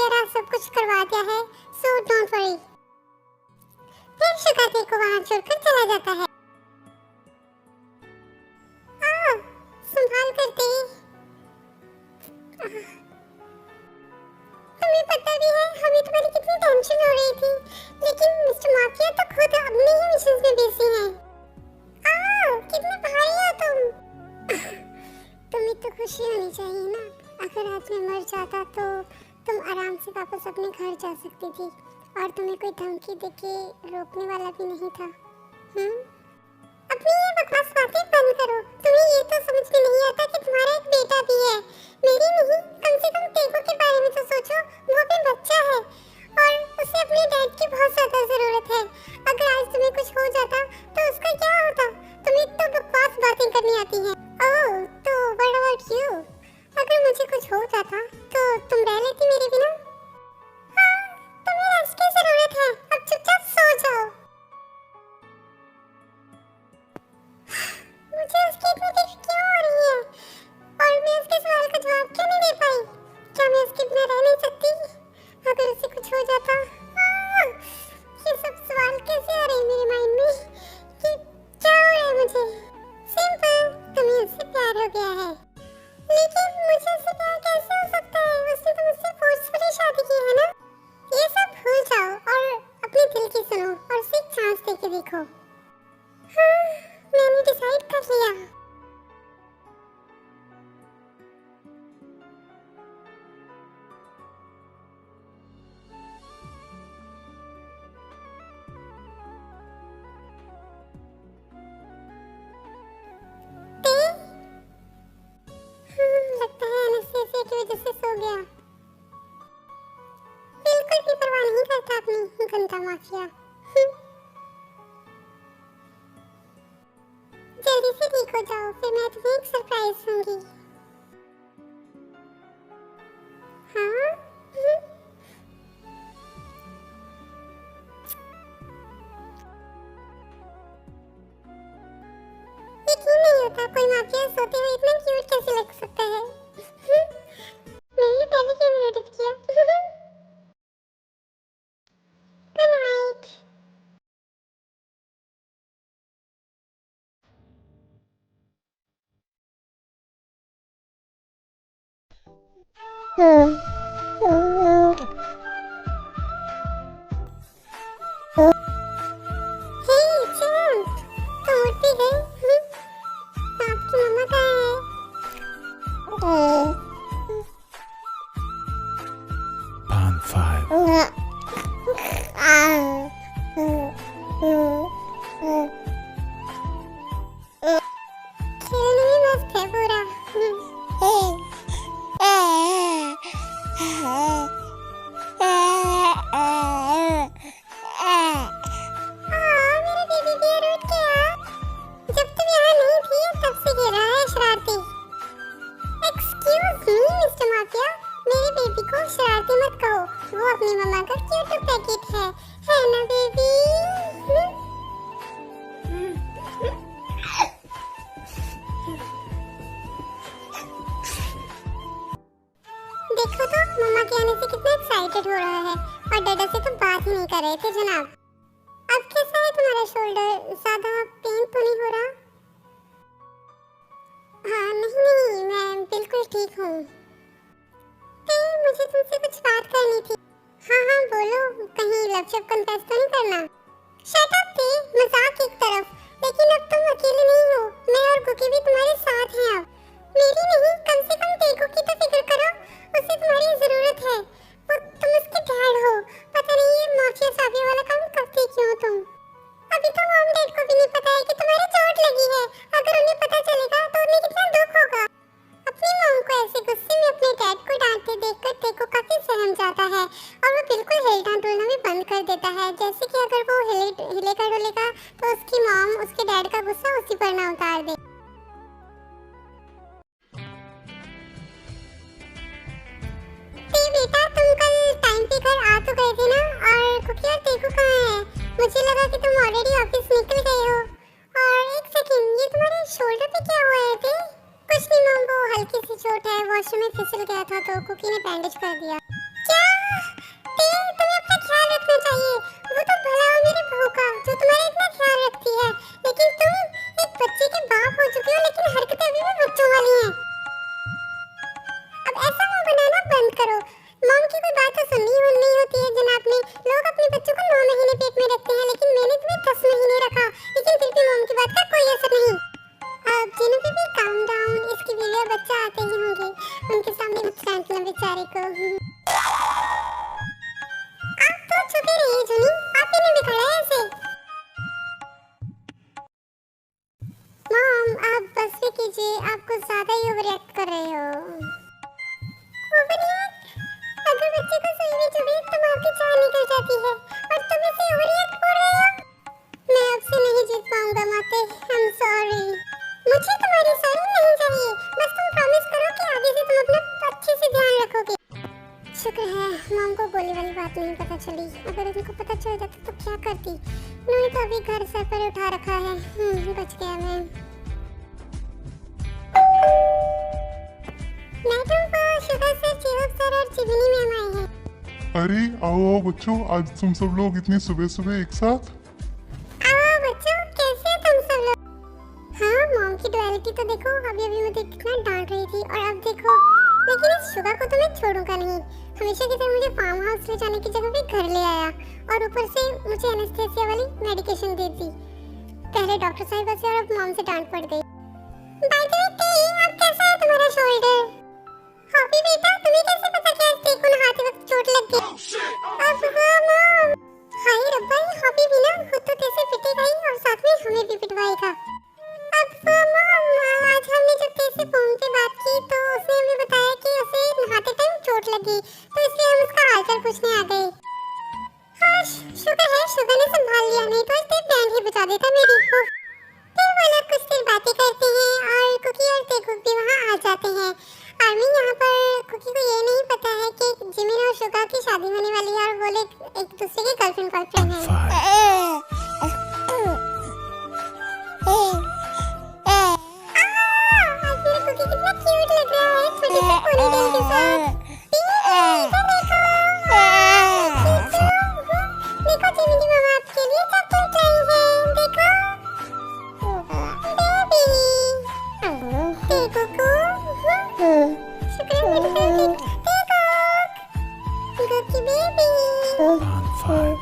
वगैरह सब कुछ करवा दिया है, सो डोंट वरी। फिर शुगाते को वहां छोड़कर चला जाता है। संभाल करते। तुम्हें पता भी है हमें तुम्हारी कितनी टेंशन हो रही थी, लेकिन मिस्टर माफिया तो खुद अपने ही मिशन में बिजी हैं। कितने भारी हो तुम। तुम्हें तो खुशी होनी चाहिए ना। अगर आज मैं मर जाता तो तुम आराम से वापस अपने घर जा सकती थी और तुम्हें कोई धमकी देके रोकने वाला भी नहीं था। अपनी ये बकवास बातें बंद करो। तुम्हें ये तो समझ में नहीं आता कि तुम्हारा एक बेटा भी है। मेरी नहीं, कम से कम टेको के बारे में तो सोचो। वो भी बच्चा है और उसे अपने डैड की बहुत ज्यादा जरूरत है। अगर आज तुम्हें कुछ हो जाता तो उसका क्या होता? तुम्हें तो बकवास बातें करनी आती हैं। ओह, तो व्हाट अबाउट यू? अगर मुझे कुछ हो जाता तो तुम रह लेती मेरे बिना? हाँ, तुम्हें रेस्ट की जरूरत है। अब चुपचाप सो जाओ। मुझे उसकी इतनी फिक्र क्यों हो रही है और मैं उसके सवाल का जवाब क्यों नहीं दे पाई? क्या मैं उसके बिना रह नहीं सकती? अगर उसे कुछ हो जाता? ये सब सवाल कैसे आ रहे हैं मेरे माइंड में कि क्या हो रहा है मुझे? सिंपल, तुम्हें उससे प्यार हो गया है। लेकिन मुझे उससे प्यार कैसे हो सकता है? उसने तो मुझसे फोर्सफुली शादी की है ना। ये सब भूल जाओ और अपने दिल की सुनो और उसे एक चांस दे के देखो। हाँ, मैंने डिसाइड कर लिया। लगता है एनेस्थीसिया की वजह से सो गया। बिल्कुल भी परवाह नहीं करता अपनी गंदा माफिया। जल्दी से ठीक हो जाओ, फिर मैं तुम्हें एक सरप्राइज दूंगी। हाँ? यकीन नहीं होता कोई माफिया सोते हुए इतना क्यूट कैसे लग सकता है। मैंने पहले क्यों नोटिस किया? Good night. हे चैंप, तुम उठ भी गए? आपकी मम्मा कहाँ है? Pan 5. खेलने में मस्त है पूरा। मेरा बेबी डियर उठ गया। जब तुम यहाँ नहीं थी तब से खेल रहा है शरारती। एक्सक्यूज मी मिस्टर माफिया, मेरे बेबी को शरारती मत कहो। वो अपनी मम्मा का क्यूट पैकेट है ना बेबी? देखो तो मम्मा के आने से कितना एक्साइटेड हो रहा है और डैडा से तो बात ही नहीं कर रहे थे जनाब। अब कैसा है तुम्हारा शोल्डर? ज्यादा पेन तो नहीं हो रहा? हाँ, नहीं, मैं बिल्कुल ठीक हूँ। मुझे तुमसे कुछ बात करनी थी। हाँ, बोलो। कहीं लव कन्फेस तो नहीं करना? शट अप थे, मजाक एक तरफ। लेकिन अब तुम अकेले नहीं हो, मैं और कुकी भी तुम्हारे साथ हैं अब। मेरी नहीं, कम से कम टेको की तो फिक्र करो। उसे तुम्हारी जरूरत है। वो तुम उसके डैड हो। पता नहीं ये माफिया साफिया वाला काम करते क्यों तुम? अभी तो मॉम डैड को भी नहीं पता है कि तुम्हारे चोट लगी है। अगर उन्हें पता चलेगा तो उन्हें कितना दुख होगा। अपनी मॉम को ऐसे गुस्से में अपने डैड को डांटते देखकर टेको काफी सहम जाता है और वो बिल्कुल हिलना डुलना भी बंद कर देता है, जैसे कि अगर वो हिलेगा डुलेगा तो उसकी मॉम उसके डैड का गुस्सा उसी पर ना उतार दे। बेटा, तुम कल टाइम पे घर आ तो गए थे ना? और कुकी और टेको कहाँ है? मुझे लगा कि तुम ऑलरेडी ऑफिस निकल गए हो। और एक सेकंड, ये तुम्हारे शोल्डर पे क्या हुआ है थे? कुछ नहीं मॉम, वो हल्की सी चोट है, वॉशरूम में फिसल गया था तो कुकी ने बैंडेज कर दिया। क्या? तुम्हें अपना ख्याल रखना चाहिए। वो तो भला हो मेरे बहू का जो तुम्हारा इतना ख्याल रखती है, लेकिन तुम एक बच्चे के बाप हो चुके हो, लेकिन हरकतें अभी भी बच्चों वाली हैं। अब ऐसा मुंह बनाना बंद करो। मॉम की कोई बात तो सुननी नहीं होती है जनाब ने। लोग अपने बच्चों को 9 महीने पेट में रखते हैं, लेकिन मैंने तुम्हें 10 महीने रखा, लेकिन फिर भी मॉम की बात का कोई असर नहीं। अब जिन्हों पे भी काम डाउन, इसकी वीडियो बच्चा आते ही होंगे, उनके सामने कुछ डांटना बेचारे को। आप तो चुपे रहिए जुनी, आप ही ने बिगाड़ा है ऐसे। मॉम आप बस भी कीजिए, आप कुछ ज्यादा ही ओवररिएक्ट कर रहे हो। ओवररिएक्ट? अगर बच्चे को सुई में चुभे तो मां की जान निकल जाती है, और तुम इसे ओवररिएक्ट बोल रहे हो। मैं आपसे नहीं जीत पाऊंगा माते, आई एम सॉरी। मुझे तुम्हारी सॉरी नहीं चाहिए, बस तुम प्रॉमिस करो कि आगे से तुम अपना अच्छे से ध्यान रखोगे। शुक्र है मॉम को गोली वाली बात नहीं पता चली, अगर उनको पता चल जाता तो क्या करती। उन्होंने तो अभी घर सर पर उठा रखा है। बच गया मैं। मैडम को शुगर सर, चिरोक सर और चिमनी मैम आए हैं। अरे आओ आओ बच्चों, आज तुम सब लोग इतनी सुबह सुबह एक साथ। आओ बच्चों, कैसे हैं तुम सब लोग? हाँ मॉम की डुअलिटी तो देखो, अभी मुझे कितना डांट रही थी, और अब देखो। लेकिन इस शुगर को तो मैं छोड़ूंगा नहीं। हमेशा की तरह मुझे फार्म हाउस ले जाने की जगह पे घर ले आया, और ऊपर से मुझे एनेस्थेसिया वाली मेडिकेशन दे दी। पहले डॉक्टर साहिबा से और अब मॉम से डांट पड़ गई। बाय द वे, अब कैसा है तुम्हारा शोल्डर? हॉबी बेटा, तुम्हें कैसे पता कि आज टेको नहाते वक्त चोट लग गई? अब हाँ मॉम। हाय रब्बा, ये हॉबी भी ना खुद तो कैसे पिटेगा ही, और साथ में हमें भी पिटवाएगा। अब मॉम, आज हमने जब तेरे से फोन पे बात की तो उसने हमें बताया कि उसे नहाते टाइम चोट लगी, तो इसलिए हम उसका हालचाल पूछने आ गए। हाँ शुक्र है शुगर ने संभाल लिया, नहीं तो इसने बैंड ही बचा देता मेरी। फिर वो लोग कुछ देर बातें करते हैं, और कुकी और तेगुक भी वहाँ आ जाते हैं। आर्मी यहाँ पर कुकी को ये नहीं पता है कि जिमिन और शुगा की शादी होने वाली है, और वो लोग एक दूसरे के गर्लफ्रेंड बॉयफ्रेंड हैं। आज मेरा कुकी कितना क्यूट लग रहा है, छोटे से पोनीटेल के साथ। देखो जिमिन की मम्मा आपके लिए चॉकलेट लाई है, देखो बेबी। तेगुक शुक्र है मेरे तेगुक की बेबी। Pan 5.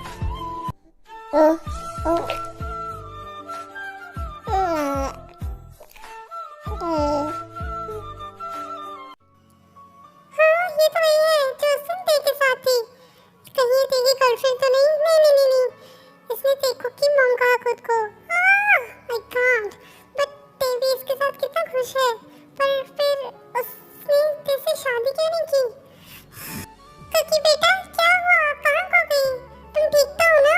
हाँ ये तो वही है जो उस दिन तेरे के साथ थी। कहीं ये तेरी गर्लफ्रेंड तो नहीं? नहीं, इसने तेगुक की मॉम कहा खुद को। आई कांट, बट तेरी इसके साथ कितना खुश है, पर फिर उसने तेरे शादी क्यों नहीं की? कुकी बेटा क्या हुआ, कहाँ खो गई? तुम ठीक तो हो ना?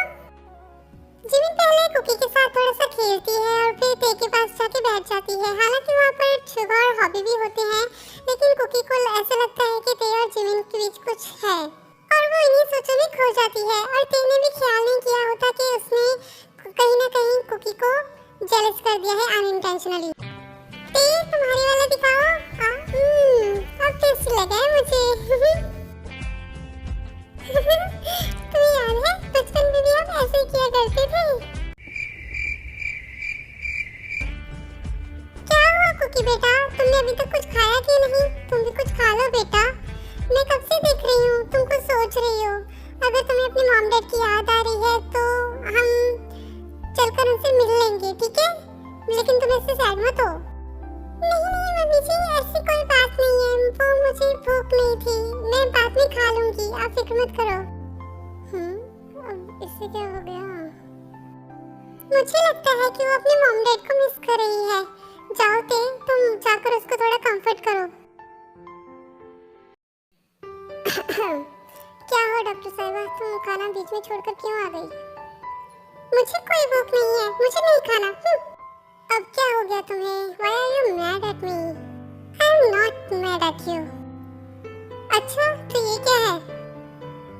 जिमिन पहले कुकी के साथ थोड़ा सा खेलती है, और फिर ते के पास जाके बैठ जाती है। हालांकि वहाँ पर शुगर और हॉबी भी होते हैं, लेकिन कुकी को ऐसा लगता है कि ते और जिमिन के बीच कुछ है, और वो इन्हीं सोचों में खो जाती है। और ते ने भी ख्याल नहीं किया होता कि उसने कहीं ना कहीं कुकी को जेलस कर दिया है अनइंटेंशनली। ते तुम्हारे वाला दिखाओ। अब टेस्टी लगा है मुझे। तुम्हें याद है बचपन में भी हम ऐसे किया करते थे। क्या हुआ कुकी बेटा, तुमने अभी तक कुछ खाया क्यों नहीं? तुम भी कुछ खा लो बेटा। मैं कब से देख रही हूँ तुम कुछ सोच रही हो। अगर तुम्हें अपने मॉम डैड की याद आ रही है तो हम चलकर उनसे मिल लेंगे, ठीक है? लेकिन तुम इससे सैड मत हो। नहीं मम्मी जी, ऐसी कोई बात नहीं है, वो मुझे भूख नहीं थी, मैं बाद में खा लूंगी, आप फिक्र मत करो। अब इससे क्या हो गया? मुझे लगता है कि वो अपने मॉम डैड को मिस कर रही है। जाओ ते, तुम जाकर उसको थोड़ा कंफर्ट करो। क्या हो डॉक्टर साहिबा, तुम खाना बीच में छोड़कर क्यों आ गई? मुझे कोई भूख नहीं है, मुझे नहीं खाना। अब क्या हो गया तुम्हें? Why are you mad at me? I'm not mad at you. अच्छा तो ये क्या है?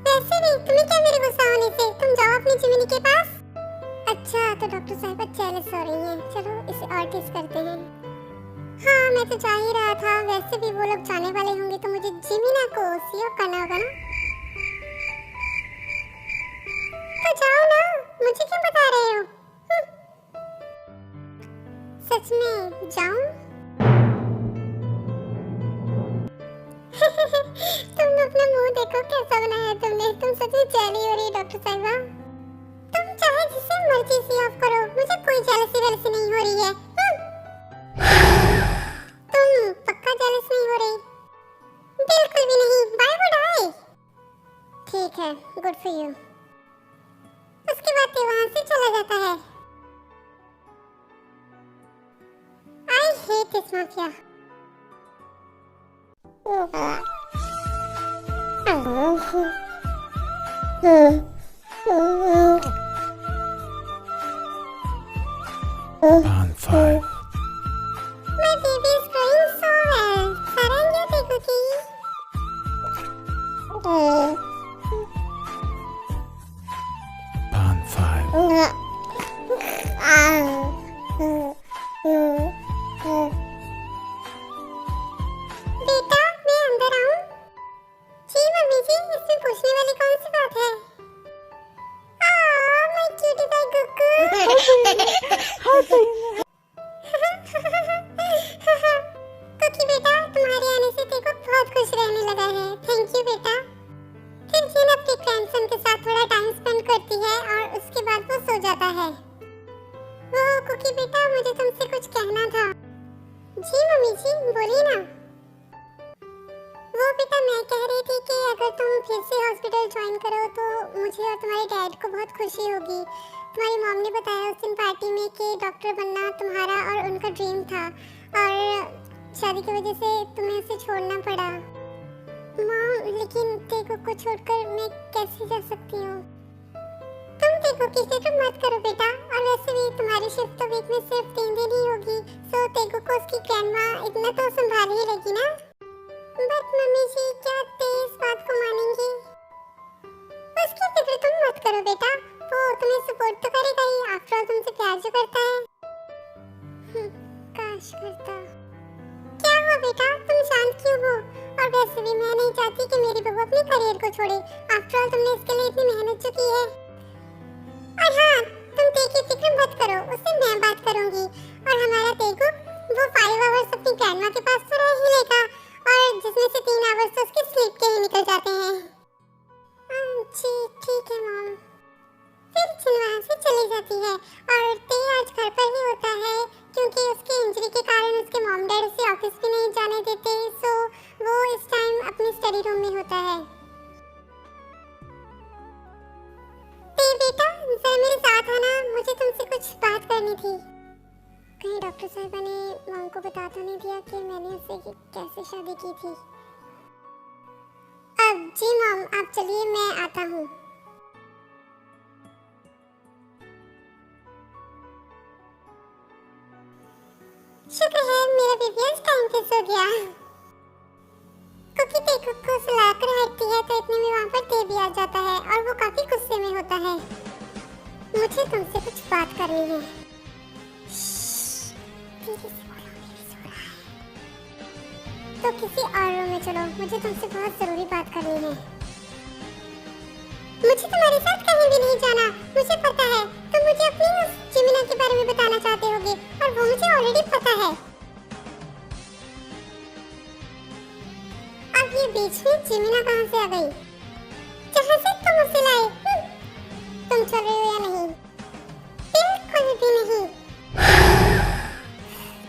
वैसे भी तुम्हें क्या मेरे गुस्सा होने से? तुम जाओ अपनी जिमिनी के पास। अच्छा तो डॉक्टर साहिबा जेलस हो रही हैं, चलो इसे और टेस्ट करते हैं। हाँ मैं तो जा ही रहा था, वैसे भी वो लोग जाने वाले होंगे तो मुझे जिमिना को सीओ करना होगा ना। जाओ ना, मुझे क्यों बता रहे हो? सच में जाऊं? तुम अपना मुंह देखो कैसा बनाया है तुमने। तुम सच में जेली हो रही है डॉक्टर साहिबा। तुम चाहे जिसे मर्जी सी ऑफ करो, मुझे कोई जेलसी वेलसी नहीं हो रही है। तुम पक्का जेलस नहीं हो रही? बिल्कुल भी नहीं। By would I. ठीक है, गुड फॉर यू। उसके बाद ते वहां से चला जाता है। I hate this mafia. Round 5. My baby is growing so well. Sarang क्या देखोगी? Round 5. बेटा, मैं अंदर आऊं? जी मम्मी जी, इसमें पूछने वाली कौन सी बात है? My cutie pie Guggu. Cookie बेटा, तुम्हारे आने से देखो बहुत खुश रहने लगा है। थैंक यू बेटा। फिर जिन अपने ग्रैंडसन के साथ थोड़ा टाइम स्पेंड करती है और उसके बाद वो सो जाता है। वो कुकी बेटा, मुझे तुमसे कुछ कहना था। जी मम्मी जी, बोलिए ना। वो बेटा, मैं कह रही थी कि अगर तुम फिर से हॉस्पिटल ज्वाइन करो तो मुझे और तुम्हारे डैड को बहुत खुशी होगी। तुम्हारी मॉम ने बताया उस दिन पार्टी में कि डॉक्टर बनना तुम्हारा और उनका ड्रीम था और शादी की वजह से तुम्हें उसे छोड़ना पड़ा। मॉम, लेकिन तेगो को छोड़कर मैं कैसे जा सकती हूँ? तुम तेगो की फिक्र मत करो बेटा, और वैसे भी तुम्हारी शिफ्ट तो वीक में सिर्फ 3 दिन ही होगी, सो तेगो को उसकी ग्रैंडमा इतना तो संभाल ही लेगी ना। बट मम्मी जी, क्या ते इस बात को मानेंगे? उसकी फिक्र तुम मत करो बेटा, वो तुम्हें सपोर्ट तो करेगा ही। आफ्टर ऑल तुमसे प्यार जो करता है। काश करता। क्या हुआ बेटा, तुम शांत क्यों हो? और वैसे भी मैं नहीं चाहती कि मेरी बहू अपने करियर को छोड़े। आफ्टर ऑल तुमने इसके लिए इतनी मेहनत जो की है। और हाँ, तुम ते की फिक्र मत करो, उससे मैं बात करूंगी। और हमारा तेगु वो 5 आवर्स अपनी ग्रैंडमा के पास तो रह ही लेगा, और जिसमें से 3 आवर्स तो उसके स्लीप के ही निकल जाते हैं। जी ठीक है मॉम। फिर चिन वहाँ से चली जाती है और ते आज घर पर ही होता है क्योंकि उसके इंजरी के कारण उसके मॉम डैड उसे ऑफिस भी नहीं जाने देते, सो वो इस टाइम अपनी स्टडी रूम में होता है। ते बेटा, जरा मेरे साथ आना, मुझे तुमसे कुछ बात करनी थी। कहीं डॉक्टर साहिबा ने मॉम को बता तो नहीं दिया कि मैंने उससे कैसे शादी की थी? अब जी मॉम, आप चलिए, मैं आता हूँ। शुक्र है मेरा बेबी आज टाइम पे सो गया। कुकी तेगु को सुलाकर हटती है तो इतने में वहाँ पर ते भी आ जाता है और वो काफी गुस्से में होता है। मुझे तुमसे कुछ बात करनी है। धीरे से बोलो, बेबी सो रहा है। तो किसी और रूम में चलो, मुझे तुमसे बहुत जरूरी बात करनी है। मुझे तुम्हारे साथ कहीं भी नहीं जाना, मुझे पता है। तुम मुझे अपनी उस जिमिना के बारे में बताना चाहते होगे और वो मुझे ऑलरेडी पता है। अब ये बीच में जिमिना कहाँ से आ गई? जहाँ से तुम उसे लाए। तुम चल रहे हो या नहीं? बिल्कुल भी नहीं।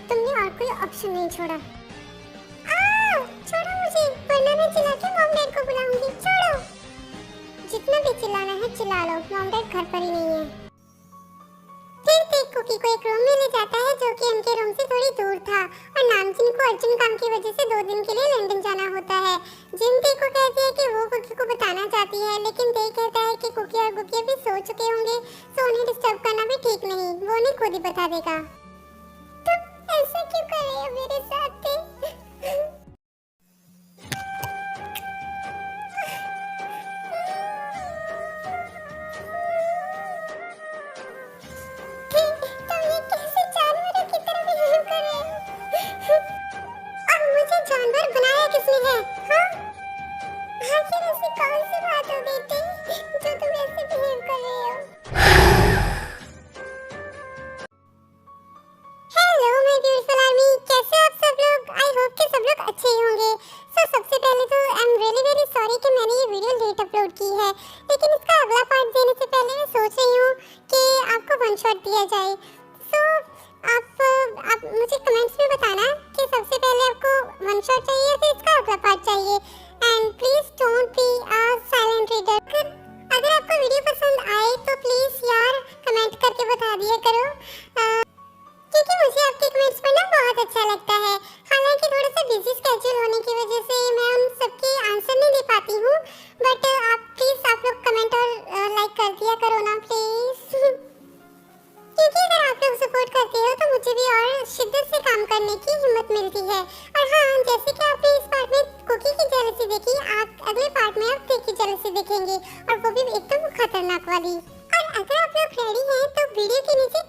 तुमने और कोई ऑप्शन नहीं छोड़ा। छोड़ो मुझे, वरना मैं चिल्ला के मॉम डैड को बुलाऊंगी। छोड़ो। जितना भी चिल्लाना है चिल्ला लो, मॉम डैड घर पर ही नहीं है। फिर ते कुकी को एक रूम में ले जाता है जो कि उनके रूम से थोड़ी दूर था, और नामजिन को अर्जेंट काम की वजह से 2 दिन के लिए लंदन जाना होता है। जिन ते को कहती है कि वो कुकी को बताना चाहती है, लेकिन ते कहता है कि कुकी और गुकी भी सो चुके होंगे, सो उन्हें डिस्टर्ब करना भी ठीक नहीं, वो उन्हें खुद ही बता देगा। तुम ऐसा क्यों कर रहे हो मेरे साथ? जानवर बनाया किसने है? हाँ? आखिर ऐसी कौन सी बात हो गई थी जो तुम ऐसे बिहेव कर रहे हो? लेट अपलोड की है, लेकिन इसका अगला पार्ट देने से पहले मैं सोच रही हूँ कि आपको वन शॉट दिया जाए। सो आप मुझे कमेंट्स में बताना कि सबसे पहले आपको वन शॉट चाहिए या इसका अगला पार्ट चाहिए। And please don't be a silent reader. अगर आपको वीडियो पसंद आए तो प्लीज यार कमेंट करके बता दिया करो, क्योंकि मुझे आपके कमेंट्स पढ़ना बहुत अच्छा लगता है। हालांकि थोड़ा सा बिजी स्केड्यूल होने की वजह से मैं उन सबके आंसर नहीं दे पाती हूँ, बट आप लोग कमेंट और लाइक कर दिया करो ना प्लीज, क्योंकि अगर आप लोग सपोर्ट करते हो तो मुझे भी और शिद्दत से काम करने की हिम्मत मिलती है। और हाँ, जैसे कि आपने इस पार्ट में कुकी की जेलसी देखी, आप अगले पार्ट में आप टेक की जेलसी देखेंगे, और वो भी एकदम खतरनाक वाली। और अगर आप लोग रेडी हैं तो वीडियो के नीचे